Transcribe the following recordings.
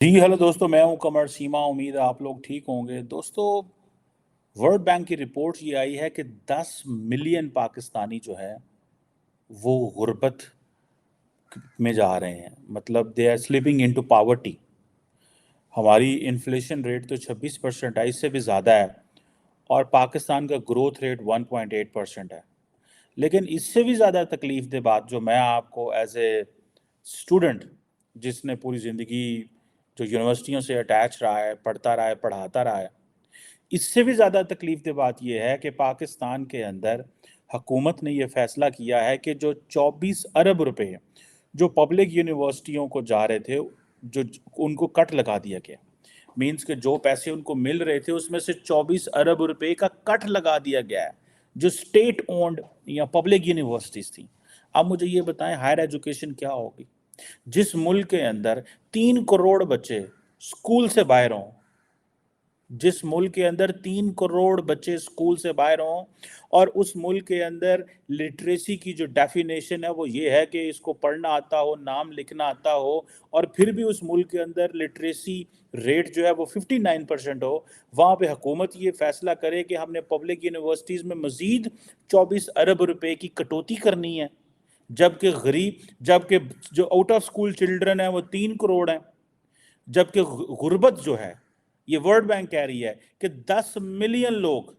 जी hello दोस्तों, मैं हूं कमर सीमा। उम्मीद है आप लोग ठीक होंगे। दोस्तों, वर्ल्ड बैंक की रिपोर्ट ये आई है कि 10 मिलियन पाकिस्तानी जो है वो गुर्बत में जा रहे हैं। मतलब they are slipping into poverty. हमारी इन्फ्लेशन रेट तो 26% है, इससे भी ज़्यादा है। और पाकिस्तान का ग्रोथ रेट 1.8% है। लेकिन इससे भी ज़्यादा तकलीफ दे बात जो मैं आपको एज ए स्टूडेंट, जिसने पूरी ज़िंदगी जो यूनिवर्सिटियों से अटैच रहा है, पढ़ता रहा है, पढ़ाता रहा है, इससे भी ज़्यादा तकलीफ दे बात यह है कि पाकिस्तान के अंदर हुकूमत ने यह फ़ैसला किया है कि जो 24 अरब रुपए जो पब्लिक यूनिवर्सिटियों को जा रहे थे, जो उनको कट लगा दिया गया। मीन्स के जो पैसे उनको मिल रहे थे उसमें से 24 अरब रुपए का कट लगा दिया गया है, जो स्टेट ओन्ड या पब्लिक यूनिवर्सिटीज़ थी। अब मुझे ये बताएं, हायर एजुकेशन क्या होगी जिस मुल्क के अंदर 3 करोड़ बच्चे स्कूल से बाहर हों, जिस मुल्क के अंदर 3 करोड़ बच्चे स्कूल से बाहर हों, और उस मुल्क के अंदर लिटरेसी की जो डेफिनेशन है वो ये है कि इसको पढ़ना आता हो, नाम लिखना आता हो, और फिर भी उस मुल्क के अंदर लिटरेसी रेट जो है वो 59% हो, वहाँ पे हुकूमत ये फैसला करे कि हमने पब्लिक यूनिवर्सिटीज़ में मज़ीद 24 अरब रुपए की कटौती करनी है, जबकि जो आउट ऑफ स्कूल चिल्ड्रन है वो 3 करोड़ हैं, जबकि गुर्बत जो है, ये वर्ल्ड बैंक कह रही है कि 10 मिलियन लोग,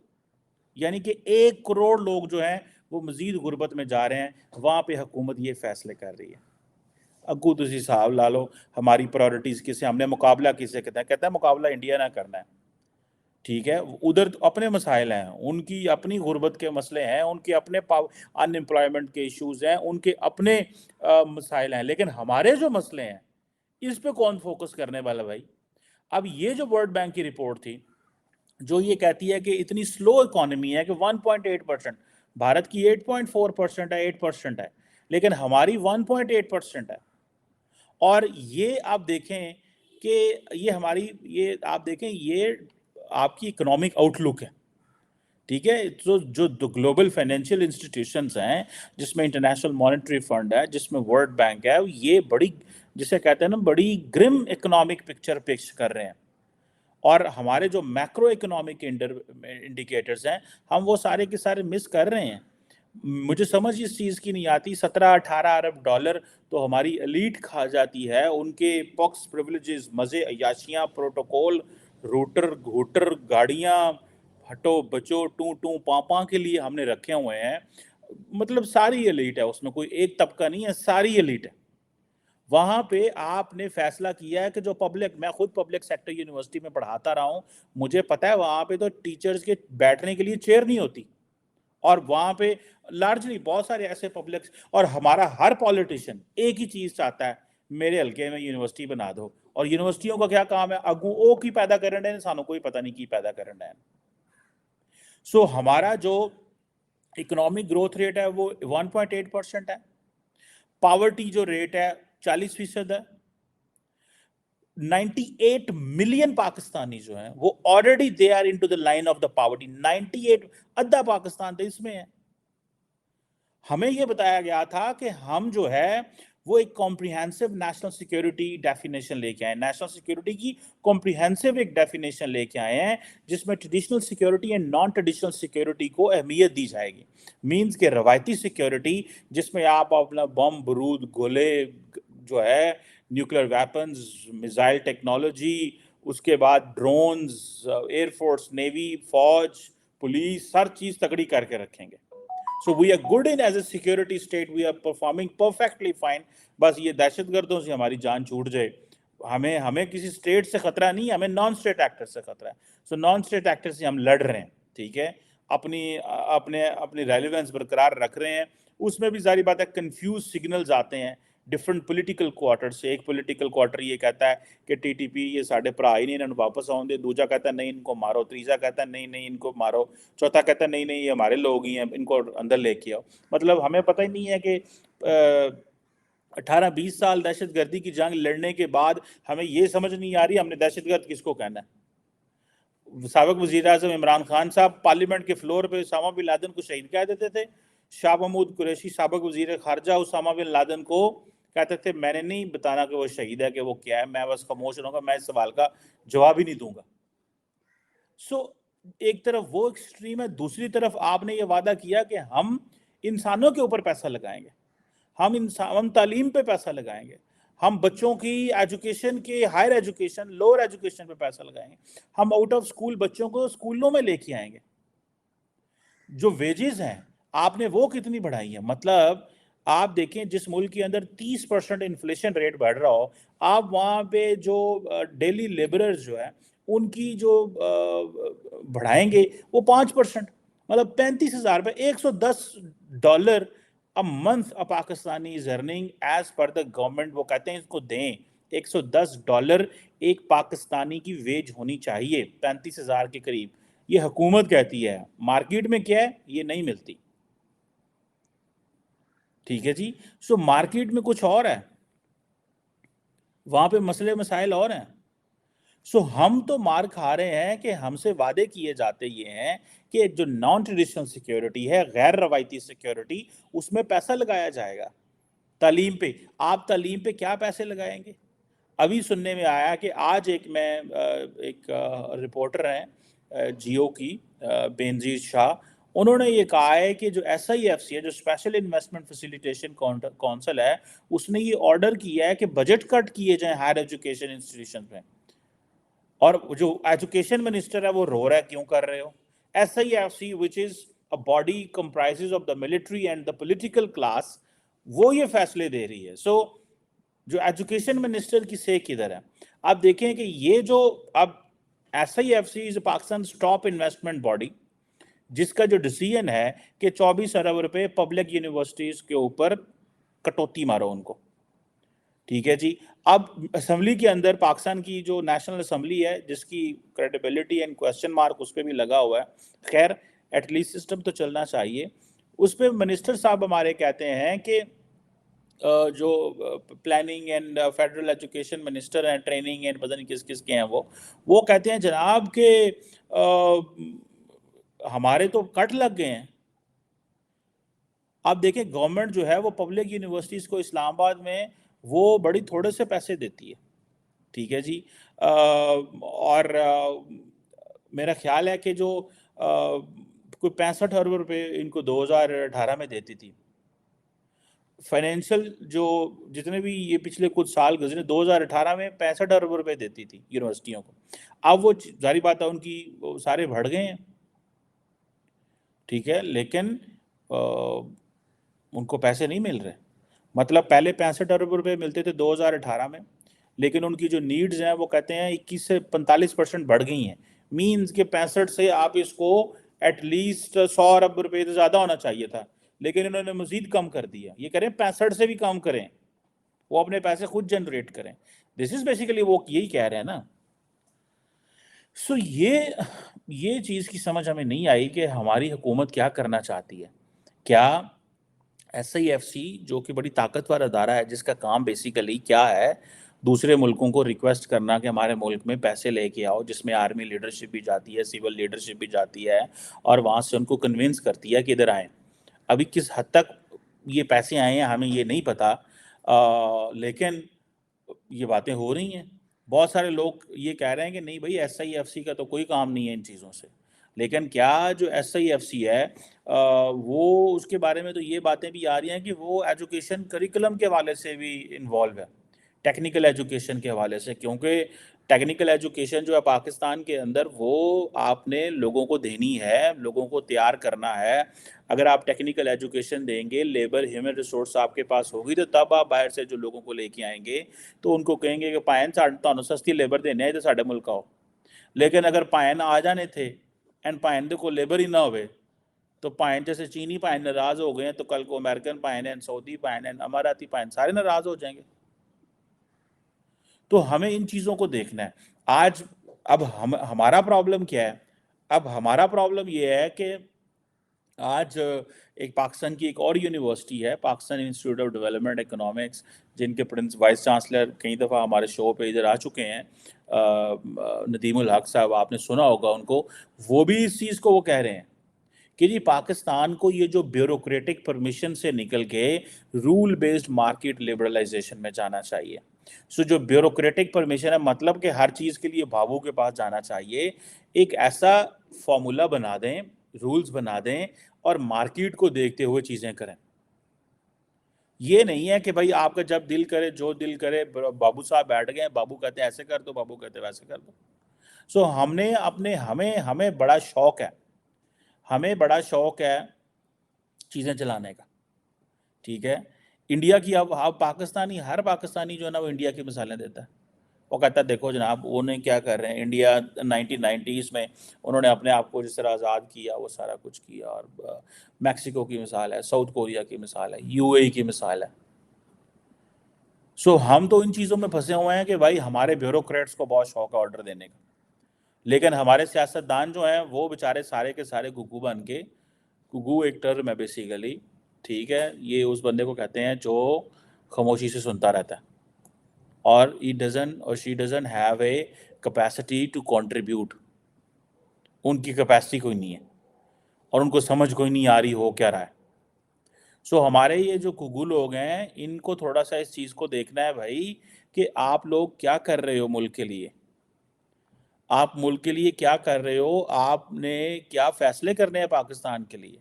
यानी कि 1 करोड़ लोग जो हैं वो मजीद गुर्बत में जा रहे हैं। वहाँ पे हुकूमत ये फैसले कर रही है। अगू तुसी हिसाब ला लो, हमारी प्रायोरिटीज़ किसे, हमने मुकाबला किसे कहता है मुकाबला इंडिया ना करना है। ठीक है, उधर तो अपने मसाइल हैं, उनकी अपनी गुर्बत के मसले हैं, उनके अपने अनएम्प्लॉयमेंट के इश्यूज हैं, उनके अपने मसाइल हैं, लेकिन हमारे जो मसले हैं इस पे कौन फोकस करने वाला भाई। अब ये जो वर्ल्ड बैंक की रिपोर्ट थी जो ये कहती है कि इतनी स्लो इकोनॉमी है कि 1.8%, भारत की 8.4% है, 8% है, लेकिन हमारी 1.8% है। और ये आप देखें कि ये आप देखें, ये आपकी इकोनॉमिक आउटलुक है। ठीक है, तो जो ग्लोबल फाइनेंशियल इंस्टीट्यूशंस हैं, जिसमें इंटरनेशनल मॉनेटरी फंड है, जिसमें वर्ल्ड बैंक है, ये बड़ी, जिसे कहते हैं ना, बड़ी ग्रिम इकोनॉमिक पिक्चर पेश कर रहे हैं। और हमारे जो मैक्रो इकोनॉमिक इंडिकेटर्स हैं, हम वो सारे के सारे मिस कर रहे हैं। मुझे समझ इस चीज़ की नहीं आती, 17-18 अरब डॉलर तो हमारी एलीट खा जाती है, उनके पॉक्स प्रिविलेजेस, मज़े, अयाशियाँ, प्रोटोकॉल, रूटर घूटर, गाड़ियाँ, हटो बचो, टू टू पाँ के लिए हमने रखे हुए हैं। मतलब सारी एलीट है, उसमें कोई एक तबका नहीं है, सारी एलीट है। वहाँ पे आपने फैसला किया है कि जो पब्लिक, मैं खुद पब्लिक सेक्टर यूनिवर्सिटी में पढ़ाता रहा हूँ, मुझे पता है वहाँ पे तो टीचर्स के बैठने के लिए चेयर नहीं होती। और वहाँ पे लार्जली बहुत सारे ऐसे पब्लिक, और हमारा हर पॉलिटिशियन एक ही चीज़ चाहता है, मेरे हल्के में यूनिवर्सिटी बना दो। और यूनिवर्सिटियों का क्या काम है, अगू ओ की पैदा करने हैं, सानों कोई पता नहीं की पैदा करना है। सो हमारा जो इकोनॉमिक ग्रोथ रेट है वो 1.8% है, पावर्टी जो रेट है 40% है। 98 मिलियन पाकिस्तानी जो हैं वो already they are into the line of the poverty. 98, आधा पाकिस्तान तो इसमें है। हमें यह बताया गया था कि हम जो है वो एक कॉम्प्रिहेंसिव नेशनल सिक्योरिटी डेफिनेशन लेके आए, नेशनल सिक्योरिटी की कॉम्प्रिहेंसिव एक डेफिनेशन लेके आए हैं, जिसमें traditional security and non traditional security को अहमियत दी जाएगी। मींस के रवायती सिक्योरिटी, जिसमें आप अपना बम, बारूद, गोले जो है, न्यूक्लियर वेपन्स, मिसाइल टेक्नोलॉजी, उसके बाद ड्रोन्स, एयरफोर्स, नेवी, फौज, पुलिस, हर चीज़ तगड़ी करके रखेंगे। So we are good in as a security state, we are performing perfectly fine. बस ये दहशतगर्दों से हमारी जान छूट जाए, हमें किसी स्टेट से खतरा नहीं, हमें नॉन स्टेट एक्टर से खतरा है। सो नॉन स्टेट एक्टर से हम लड़ रहे हैं, ठीक है, अपनी रेलिवेंस बरकरार रख रहे हैं। उसमें भी जारी बात है, कंफ्यूज सिग्नल्स आते हैं डिफरेंट पॉलिटिकल क्वार्टर से। एक पॉलिटिकल क्वार्टर ये कहता है कि टीटीपी ये साढ़े भरा ही नहीं, इन्होंने वापस आउंदे, दूसरा कहता है नहीं इनको मारो, तीसरा कहता है नहीं नहीं इनको मारो, चौथा कहता है नहीं नहीं ये हमारे लोग ही हैं, इनको अंदर लेके आओ। मतलब हमें पता ही नहीं है कि 18-20 साल दहशतगर्दी की जंग लड़ने के बाद हमें ये समझ नहीं आ रही हमने दहशतगर्द किसको कहना है। साबिक वज़ीर आज़म इमरान खान साहब पार्लियामेंट के फ्लोर पे उसामा बिन लादेन को शहीद कह देते थे। शाह महमूद कुरैशी साबिक वज़ीर खारजा उसामा बिन लादेन को کہتے تھے میں نے نہیں بتانا کہ وہ شہید ہے کہ وہ کیا ہے, میں بس خاموش رہوں گا, میں اس سوال کا جواب ہی نہیں دوں گا. سو ایک طرف وہ ایکسٹریم ہے, دوسری طرف آپ نے یہ وعدہ کیا کہ ہم انسانوں کے اوپر پیسہ لگائیں گے, ہم تعلیم پہ پیسہ لگائیں گے, ہم بچوں کی ایجوکیشن کے, ہائر ایجوکیشن, لوور ایجوکیشن پہ پیسہ لگائیں گے, ہم آؤٹ آف سکول بچوں کو سکولوں میں لے کے آئیں گے. جو ویجز ہیں آپ نے وہ کتنی بڑھائی ہیں؟ مطلب آپ دیکھیں جس ملک کے اندر 30% انفلیشن ریٹ بڑھ رہا ہو, آپ وہاں پہ جو ڈیلی لیبررز جو ہیں ان کی جو بڑھائیں گے وہ 5%, مطلب 35,000 روپے, $110 a month a Pakistani is earning as per the government. وہ کہتے ہیں اس کو دیں $110 ایک پاکستانی کی ویج ہونی چاہیے, 35,000 کے قریب. یہ حکومت کہتی ہے, مارکیٹ میں کیا ہے یہ نہیں ملتی. ٹھیک ہے جی, سو مارکیٹ میں کچھ اور ہے, وہاں پہ مسئلے مسائل اور ہیں. سو ہم تو مار کھا رہے ہیں کہ ہم سے وعدے کیے جاتے یہ ہیں کہ جو نان ٹریڈیشنل سیکیورٹی ہے, غیر روایتی سیکیورٹی, اس میں پیسہ لگایا جائے گا. تعلیم پہ, آپ تعلیم پہ کیا پیسے لگائیں گے؟ ابھی سننے میں آیا کہ آج ایک رپورٹر ہیں جیو کی, بینظیر شاہ, انہوں نے یہ کہا ہے کہ جو SIFC ہے, جو اسپیشل انویسٹمنٹ فیسیلیٹیشن کونسل ہے, اس نے یہ آرڈر کیا ہے کہ بجٹ کٹ کیے جائیں ہائر ایجوکیشن انسٹیٹیوشن میں. اور جو ایجوکیشن منسٹر ہے وہ رو رہا ہے, کیوں کر رہے ہو؟ SIFC which is a body comprises of the military and the political class, وہ یہ فیصلے دے رہی ہے. سو جو ایجوکیشن منسٹر کی سے کدھر ہے؟ آپ دیکھیں کہ یہ جو اب SIFC is Pakistan's top investment body, جس کا جو ڈیسیژن ہے کہ 24 ارب روپے پبلک یونیورسٹیز کے اوپر کٹوتی مارو ان کو. ٹھیک ہے جی, اب اسمبلی کے اندر پاکستان کی جو نیشنل اسمبلی ہے, جس کی کریڈیبلٹی اینڈ کوسچن مارک اس پہ بھی لگا ہوا ہے, خیر ایٹ لیسٹ سسٹم تو چلنا چاہیے. اس پہ منسٹر صاحب ہمارے کہتے ہیں کہ جو planning and federal education minister ہیں, ٹریننگ اینڈ پتہ نہیں کس کس کے ہیں, وہ کہتے ہیں جناب کہ ہمارے تو کٹ لگ گئے ہیں. آپ دیکھیں گورنمنٹ جو ہے وہ پبلک یونیورسٹیز کو اسلام آباد میں وہ بڑی تھوڑے سے پیسے دیتی ہے. ٹھیک ہے جی, اور میرا خیال ہے کہ جو کوئی 65 ارب روپے ان کو 2018 میں دیتی تھی. فائنینشل جو جتنے بھی یہ پچھلے کچھ سال گزرے, 2018 میں 65 ارب روپے دیتی تھی یونیورسٹیوں کو. اب وہ ظاہری بات ہے ان کی سارے بڑھ گئے ہیں. ٹھیک ہے, لیکن ان کو پیسے نہیں مل رہے. مطلب پہلے 65 ارب روپے ملتے تھے 2018 میں, لیکن ان کی جو نیڈز ہیں وہ کہتے ہیں 21 سے 45% بڑھ گئی ہیں. مینز کہ 65 سے آپ اس کو ایٹ لیسٹ 100 ارب روپے تو زیادہ ہونا چاہیے تھا, لیکن انہوں نے مزید کم کر دیا. یہ کریں 65 سے بھی کم کریں, وہ اپنے پیسے خود جنریٹ کریں. دس از بیسیکلی وہ یہی کہہ رہے ہیں نا. سو یہ چیز کی سمجھ ہمیں نہیں آئی کہ ہماری حکومت کیا کرنا چاہتی ہے. کیا SIFC جو کہ بڑی طاقتور ادارہ ہے, جس کا کام بیسیکلی کیا ہے, دوسرے ملکوں کو ریکویسٹ کرنا کہ ہمارے ملک میں پیسے لے کے آؤ, جس میں آرمی لیڈرشپ بھی جاتی ہے, سول لیڈرشپ بھی جاتی ہے, اور وہاں سے ان کو کنونس کرتی ہے کہ ادھر آئیں. ابھی کس حد تک یہ پیسے آئے ہیں ہمیں یہ نہیں پتا, لیکن یہ باتیں ہو رہی ہیں. بہت سارے لوگ یہ کہہ رہے ہیں کہ نہیں بھائی SIFC کا تو کوئی کام نہیں ہے ان چیزوں سے. لیکن کیا جو SIFC ہے وہ اس کے بارے میں تو یہ باتیں بھی آ رہی ہیں کہ وہ ایجوکیشن کریکولم کے حوالے سے بھی انوالو ہے, ٹیکنیکل ایجوکیشن کے حوالے سے. کیونکہ ٹیکنیکل ایجوکیشن جو ہے پاکستان کے اندر, وہ آپ نے لوگوں کو دینی ہے, لوگوں کو تیار کرنا ہے. اگر آپ ٹیکنیکل ایجوکیشن دیں گے, لیبر ہیومن ریسورس آپ کے پاس ہوگی, تو تب آپ باہر سے جو لوگوں کو لے کے آئیں گے تو ان کو کہیں گے کہ پائن تانوں سستی لیبر دینے آئے تو ساڈے ملک آؤ. لیکن اگر پائن آ جانے تھے اینڈ پائن دے کو لیبر ہی نہ ہوئے, تو پائن جیسے چینی پائن ناراض ہو گئے ہیں, تو کل کو امریکن پائن ہیں, سعودی پائن ہیں, اماراتی پائن, سارے ناراض ہو جائیں گے. تو ہمیں ان چیزوں کو دیکھنا ہے. آج اب ہمارا پرابلم کیا ہے؟ اب ہمارا پرابلم یہ ہے کہ آج ایک پاکستان کی ایک اور یونیورسٹی ہے, Pakistan institute of development economics, جن کے وائس چانسلر کئی دفعہ ہمارے شو پہ ادھر آ چکے ہیں, ندیم الحق صاحب, آپ نے سنا ہوگا ان کو. وہ بھی اس چیز کو وہ کہہ رہے ہیں کہ جی پاکستان کو یہ جو بیوروکریٹک پرمیشن سے نکل کے رول بیسڈ مارکیٹ لبرلائزیشن میں جانا چاہیے. سو جو بیوروکریٹک پرمیشن ہے مطلب کہ ہر چیز کے لیے بابو کے پاس جانا چاہیے. ایک ایسا فارمولا بنا دیں, رولز بنا دیں اور مارکیٹ کو دیکھتے ہوئے چیزیں کریں. یہ نہیں ہے کہ بھائی آپ کا جب دل کرے جو دل کرے, بابو صاحب بیٹھ گئے, بابو کہتے ہیں ایسے کر دو, بابو کہتے ہیں ویسے کر دو. سو ہمیں بڑا شوق ہے, ہمیں بڑا شوق ہے چیزیں چلانے کا. ٹھیک ہے, انڈیا کی اب پاکستانی, ہر پاکستانی جو ہے نا وہ انڈیا کی مثالیں دیتا ہے. وہ کہتا ہے دیکھو جناب انہیں کیا کر رہے ہیں, انڈیا 1990s میں انہوں نے اپنے آپ کو جس طرح آزاد کیا وہ سارا کچھ کیا, اور میکسیکو کی مثال ہے, ساؤتھ کوریا کی مثال ہے, یو اے ای کی مثال ہے. سو ہم تو ان چیزوں میں پھنسے ہوئے ہیں کہ بھائی ہمارے بیوروکریٹس کو بہت شوق ہے آرڈر دینے کا, لیکن ہمارے سیاستدان جو ہیں وہ بیچارے سارے کے سارے گگو بن کے, گگو ایک ٹرم ہے بیسیکلی, ٹھیک ہے, یہ اس بندے کو کہتے ہیں جو خاموشی سے سنتا رہتا ہے, اور he doesn't or she doesn't have a capacity to contribute. ان کی کیپیسٹی کوئی نہیں ہے اور ان کو سمجھ کوئی نہیں آ رہی ہو کیا رہا ہے. سو ہمارے یہ جو گگو لوگ ہیں ان کو تھوڑا سا اس چیز کو دیکھنا ہے بھائی کہ آپ لوگ کیا کر رہے ہو ملک کے لیے, آپ ملک کے لیے کیا کر رہے ہو, آپ نے کیا فیصلے کرنے ہیں پاکستان کے لیے.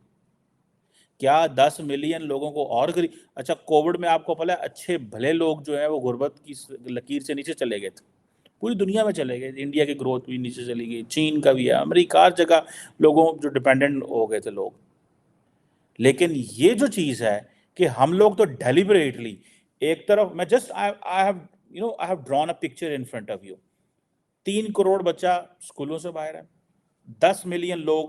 کیا 10 ملین لوگوں کو اور اچھا کووڈ میں آپ کو پتا ہے اچھے بھلے لوگ جو ہیں وہ غربت کی لکیر سے نیچے چلے گئے تھے, پوری دنیا میں چلے گئے, انڈیا کی گروتھ بھی نیچے چلی گئی, چین کا بھی ہے, امریکہ, ہر جگہ لوگوں جو ڈیپینڈنٹ ہو گئے تھے لوگ. لیکن یہ جو چیز ہے کہ ہم لوگ تو ڈیلیبریٹلی ایک طرف, میں just I have drawn a picture in front of you. 3 crore بچہ اسکولوں سے باہر ہے, 10 ملین لوگ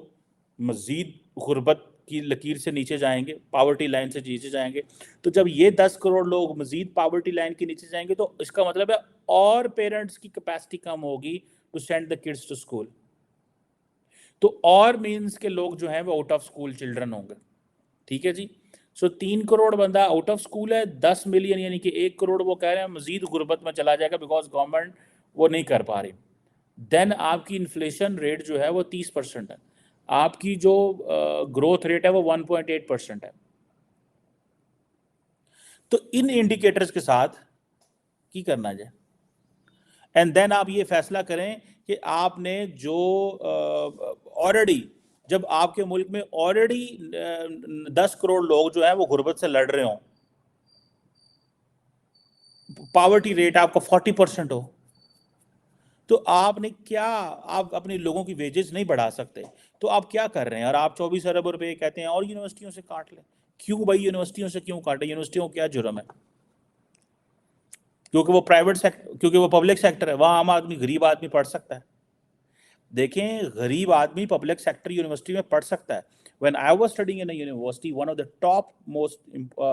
مزید غربت کی لکیر سے نیچے جائیں گے, پاورٹی لائن سے نیچے جائیں گے. تو جب یہ 10 کروڑ لوگ مزید پاورٹی لائن کے نیچے جائیں گے تو اس کا مطلب ہے اور پیرنٹس کی کیپیسٹی کم ہوگی to send the kids to school. تو اور مینس کے لوگ جو ہیں وہ آؤٹ آف اسکول چلڈرن ہوں گے. ٹھیک ہے جی. سو 3 کروڑ بندہ آؤٹ آف اسکول ہے, 10 ملین یعنی کہ 1 کروڑ وہ کہہ رہے ہیں مزید غربت میں چلا جائے گا بیکاز گورنمنٹ وہ نہیں کر پا رہی. دین آپ کی انفلیشن ریٹ جو ہے وہ 30% ہے, آپ کی جو گروتھ ریٹ ہے وہ 1.8% ہے. تو ان انڈیکیٹرز کے ساتھ کی کرنا جائے, اینڈ دین آپ یہ فیصلہ کریں کہ آپ نے جو آلریڈی, جب آپ کے ملک میں آلریڈی 10 کروڑ لوگ جو ہیں وہ غربت سے لڑ رہے ہوں, پاورٹی ریٹ آپ کا 40% ہو, تو آپ نے کیا, آپ اپنے لوگوں کی ویجز نہیں بڑھا سکتے, تو آپ کیا کر رہے ہیں. اور آپ 24 ارب روپے کہتے ہیں اور یونیورسٹیوں سے کاٹ لیں. کیوں بھائی یونیورسٹیوں سے کیوں کاٹیں, یونیورسٹیوں کو کیا جرم ہے؟ کیونکہ وہ پرائیویٹ سیکٹر, کیونکہ وہ پبلک سیکٹر ہے, وہاں عام آدمی غریب آدمی پڑھ سکتا ہے. دیکھیں غریب آدمی پبلک سیکٹر یونیورسٹی میں پڑھ سکتا ہے. When I was studying in a university, one of the top most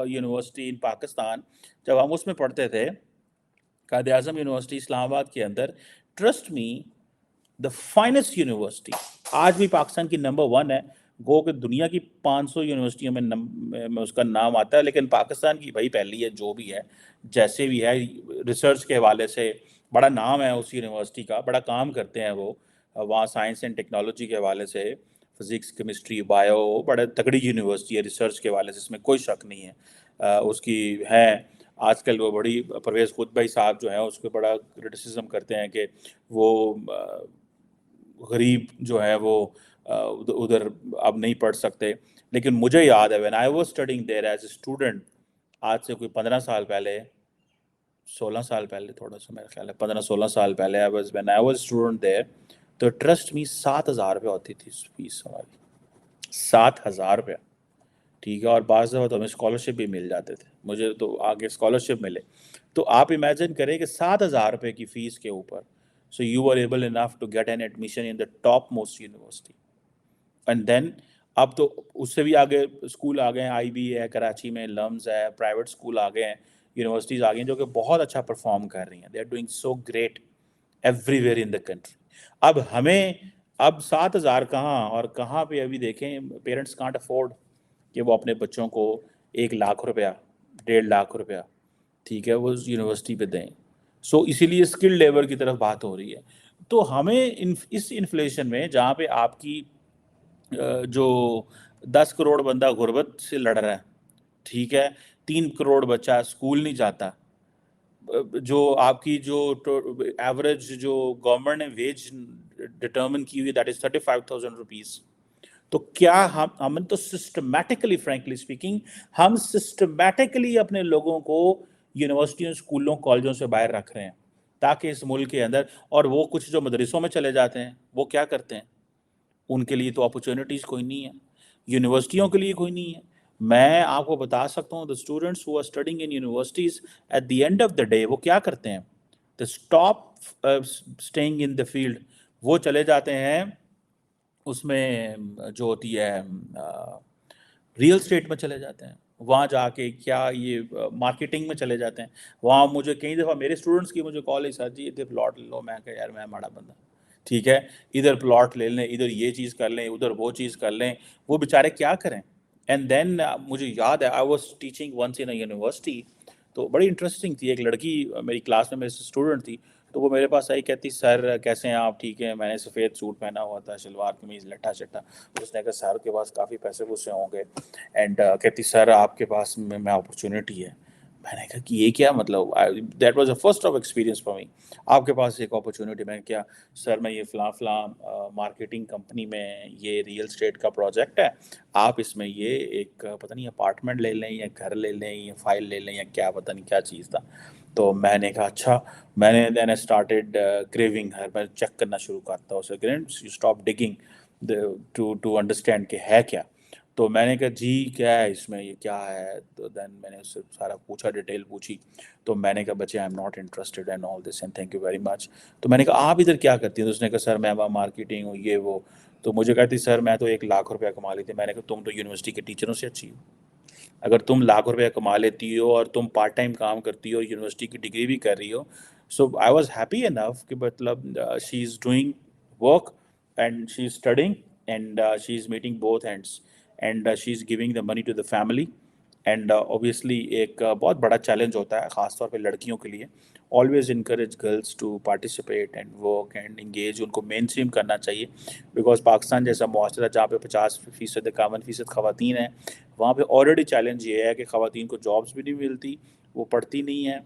university in Pakistan, جب ہم اس میں پڑھتے تھے قائد اعظم یونیورسٹی اسلام آباد کے اندر, trust me the finest university, آج بھی پاکستان کی نمبر 1 ہے. گو کہ دنیا کی 500 یونیورسٹیوں میں اس کا نام آتا ہے, لیکن پاکستان کی بھائی پہلی ہے جو بھی ہے, جیسے بھی ہے. ریسرچ کے حوالے سے بڑا نام ہے اس یونیورسٹی کا, بڑا کام کرتے ہیں وہ وہاں سائنس اینڈ ٹیکنالوجی کے حوالے سے, فزکس, کیمسٹری, بایو, بڑا تگڑی یونیورسٹی ہے ریسرچ کے حوالے سے, اس میں کوئی شک نہیں ہے. اس کی ہے آج کل وہ بڑی, پرویز خود بھائی صاحب جو ہیں اس پہ بڑا کرٹیسزم کرتے ہیں کہ وہ غریب جو ہے وہ ادھر اب نہیں پڑھ سکتے. لیکن مجھے یاد ہے when I was studying there as a student, آج سے کوئی 15 سال پہلے, 16 سال پہلے, تھوڑا سا میرا خیال ہے 15-16 سال پہلے, when I was student there, تو ٹرسٹ می 7,000 روپے ہوتی تھی فیس ہماری, 7,000 روپیہ. ٹھیک ہے, اور بعض دفعہ تو ہمیں اسکالرشپ بھی مل جاتے تھے, مجھے تو آگے اسکالرشپ ملے. تو آپ امیجن کریں کہ 7,000 روپے کی فیس کے اوپر, so you are able enough to get an admission in the topmost university. And then اب تو اس سے بھی آگے اسکول آ گئے ہیں, آئی بی ہے کراچی میں, لمز ہے, پرائیویٹ اسکول آ گئے ہیں, یونیورسٹیز آ گئی ہیں جو کہ بہت اچھا پرفارم کر رہی ہیں. They are doing so great everywhere in the country. اب ہمیں اب 7,000 کہاں اور کہاں پہ, ابھی دیکھیں پیرنٹس کانٹ افورڈ کہ وہ اپنے بچوں کو 1 لاکھ روپیہ, 1.5 لاکھ روپیہ, ٹھیک ہے, وہ یونیورسٹی پہ دیں. سو اسی لیے اسکل لیبر کی طرف بات ہو رہی ہے. تو ہمیں اس انفلیشن میں جہاں پہ آپ کی جو 10 करोड़ बंदा गुर्बत से लड़ रहा है, ठीक है, 3 करोड़ बच्चा स्कूल नहीं जाता, जो आपकी जो एवरेज जो गवर्नमेंट ने वेज डिटर्मिन की हुई दैट इज 35,000 रुपीज। तो क्या हम तो सिस्टमैटिकली, फ्रैंकली स्पीकिंग, हम सिस्टमैटिकली अपने लोगों को यूनिवर्सिटियों, स्कूलों, कॉलेजों से बाहर रख रहे हैं ताकि इस मुल्क के अंदर, और वो कुछ जो मदरसों में चले जाते हैं वो क्या करते हैं, उनके लिए तो अपॉर्चुनिटीज़ कोई नहीं है, यूनिवर्सिटियों के लिए कोई नहीं है। मैं आपको बता सकता हूँ the students who are studying in universities at the end of the day वो क्या करते हैं, the stop staying in the field, वो चले जाते हैं उसमें जो होती है रियल स्टेट में चले जाते हैं, वहाँ जाके क्या ये मार्केटिंग में चले जाते हैं। वहाँ मुझे कई दफ़ा मेरे स्टूडेंट्स की मुझे कॉल है, सर जी इधर प्लॉट ले लो, मैं कहा यार मैं माड़ा बंदा, ठीक है, इधर प्लॉट ले लें, इधर ये चीज़ कर लें, उधर वो चीज़ कर लें, वो बेचारे क्या करें। एंड देन मुझे याद है I was teaching once in a university, तो बड़ी इंटरेस्टिंग थी, एक लड़की मेरी क्लास में मेरी स्टूडेंट थी, तो वो मेरे पास आई, कहती सर कैसे हैं आप, ठीक है, मैंने सफ़ेद सूट पहना हुआ था, शलवार कमीज़ लट्ठा चट्टा, उसने कहा सर के पास काफ़ी पैसे वूसे होंगे, एंड कहती सर आपके पास में अपॉर्चुनिटी है। मैंने कहा कि ये क्या मतलब, that was a first of experience for me, आपके पास एक अपॉर्चुनिटी। मैंने क्या सर, मैं ये फ़लाँ मार्केटिंग कंपनी में ये रियल स्टेट का प्रोजेक्ट है, आप इसमें ये एक पता नहीं अपार्टमेंट ले लें या घर ले लें या फाइल ले लें या क्या पता नहीं क्या चीज़ था। तो मैंने कहा अच्छा, मैंने देन स्टार्टेड क्रेविंग हर, मैं चेक करना शुरू करता हूँ, you stop digging to understand कि है क्या। तो मैंने कहा जी क्या है इसमें, ये क्या है, तो देन मैंने उससे सारा पूछा, डिटेल पूछी, तो मैंने कहा बच्चे I am not interested and all this and thank you very much. तो मैंने कहा आप इधर क्या करती हैं, तो उसने कहा सर मैं वहाँ मार्केटिंग हूँ ये वो। तो मुझे कहती सर मैं तो 1 लाख रुपया कमा लेती। मैंने कहा तुम तो यूनिवर्सिटी के टीचरों से अच्छी हो, अगर तुम लाख रुपया कमा लेती हो और तुम पार्ट टाइम काम करती हो और यूनिवर्सिटी की डिग्री भी कर रही हो, so I was happy enough कि मतलब she is doing work and she is studying and she is meeting both ends and she is giving the money to the family. And obviously एक बहुत बड़ा challenge होता है ख़ासतौर पे लड़कियों के लिए, always encourage girls to participate and work and engage, उनको मेन स्ट्रीम करना चाहिए, बिकॉज पाकिस्तान जैसा मुआशरा जहाँ पे 50% 51% ख़वातीन हैं, वहाँ पे ऑलरेडी चैलेंज ये है कि ख़वातीन को जॉब्स भी नहीं मिलती, वो पढ़ती नहीं हैं,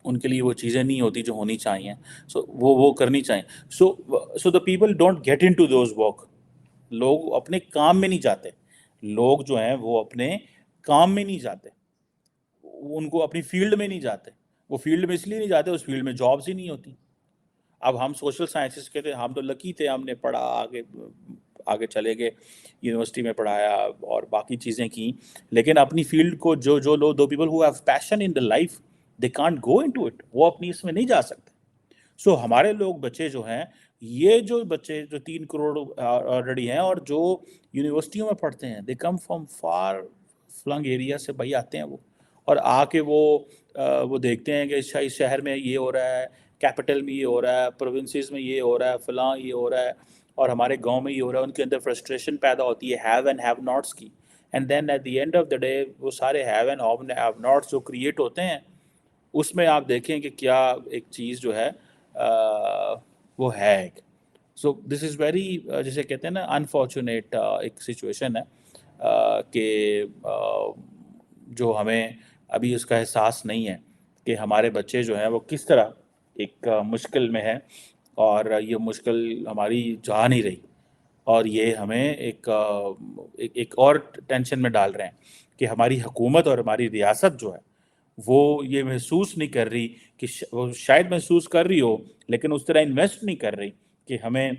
उनके लिए वो चीज़ें नहीं होती जो होनी चाहिए, सो वो करनी चाहिए। So the people don't get into those work, लोग अपने काम में नहीं जाते, लोग जो हैं वो अपने काम में नहीं जाते, उनको अपनी फील्ड में नहीं जाते, वो फील्ड में इसलिए नहीं जाते उस फील्ड में जॉब्स ही नहीं होती। अब हम सोशल साइंसेस के थे, हम तो लकी थे, हमने पढ़ा, आगे आगे चले गए, यूनिवर्सिटी में पढ़ाया और बाकी चीज़ें की, लेकिन अपनी फील्ड को जो जो लोग, दो people who have passion in the life, they can't go into it, वो अपनी इसमें नहीं जा सकते। सो हमारे लोग बच्चे जो हैं, ये जो बच्चे जो 3 करोड़ ऑलरेडी हैं और जो यूनिवर्सिटियों में पढ़ते हैं, they come from far flung area से भाई आते हैं वो, और आके वो देखते हैं कि इस शहर में ये हो रहा है, कैपिटल में ये हो रहा है, प्रोविंसेस में ये हो रहा है, फलां ये हो रहा है, और हमारे गांव में ये हो रहा है, उनके अंदर फ्रस्ट्रेशन पैदा होती है हैव एंड हैव नॉट्स की। And then at the end of the day वो सारे हैव एंड हैव नॉट्स जो क्रिएट होते हैं, उसमें आप देखें कि क्या एक चीज़ जो है वो है एक, सो दिस इज़ वेरी, जैसे कहते हैं ना, अनफॉर्चुनेट एक सिचुएशन है कि जो हमें अभी उसका एहसास नहीं है कि हमारे बच्चे जो हैं वो किस तरह एक मुश्किल में है, और ये मुश्किल हमारी जा नहीं रही, और ये हमें एक और टेंशन में डाल रहे हैं कि हमारी हुकूमत और हमारी रियासत जो है वो ये महसूस नहीं कर रही कि वो शायद महसूस कर रही हो, लेकिन उस तरह इन्वेस्ट नहीं कर रही कि हमें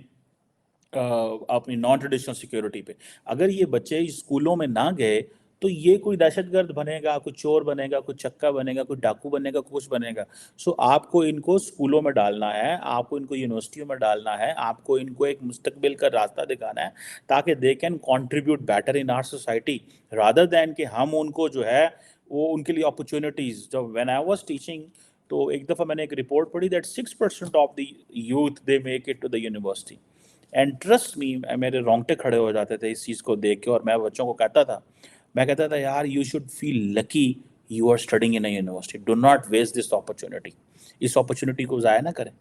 अपनी नॉन ट्रेडिशनल सिक्योरिटी पे, अगर ये बच्चे स्कूलों में ना गए तो ये कोई दहशतगर्द बनेगा, कोई चोर बनेगा, कोई चक्का बनेगा, कोई डाकू बनेगा, कुछ बनेगा। सो आपको इनको स्कूलों में डालना है, आपको इनको यूनिवर्सिटियों में डालना है, आपको इनको एक मुस्तकबिल का रास्ता दिखाना है ताकि they can contribute better in our society, rather than कि हम उनको जो है वो उनके लिए अपॉर्चुनिटीज़। जब व्हेन आई वाज टीचिंग, तो एक दफ़ा मैंने एक रिपोर्ट पढ़ी that 6% of the youth they make it to the university, and trust me, मेरे रोंगटे खड़े हो जाते थे इस चीज़ को देख के, और मैं बच्चों को कहता था, मैं कहता था यार you should feel lucky you are studying in a university, do not waste this opportunity, इस अपॉर्चुनिटी को ज़ाया ना करें,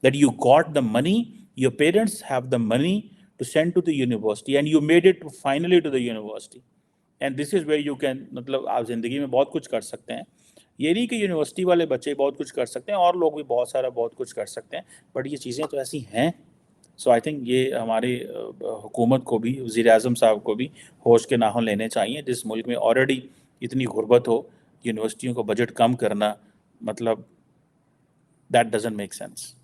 that you got the money, your parents have the money to send to the university and you made it finally to the university. And this is where you can, मतलब आप ज़िंदगी में बहुत कुछ कर सकते हैं. ये नहीं कि यूनिवर्सिटी वाले बच्चे बहुत कुछ कर सकते हैं, और लोग भी बहुत सारा बहुत कुछ कर सकते हैं, बट ये चीज़ें तो ऐसी हैं. सो आई थिंक ये हमारे हुकूमत को भी, वज़ीर-ए-आज़म साहब को भी होश के नाखून लेने चाहिए. जिस मुल्क में ऑलरेडी इतनी गुर्बत हो, यूनिवर्सिटियों को बजट कम करना, मतलब दैट डजंट मेक सेंस.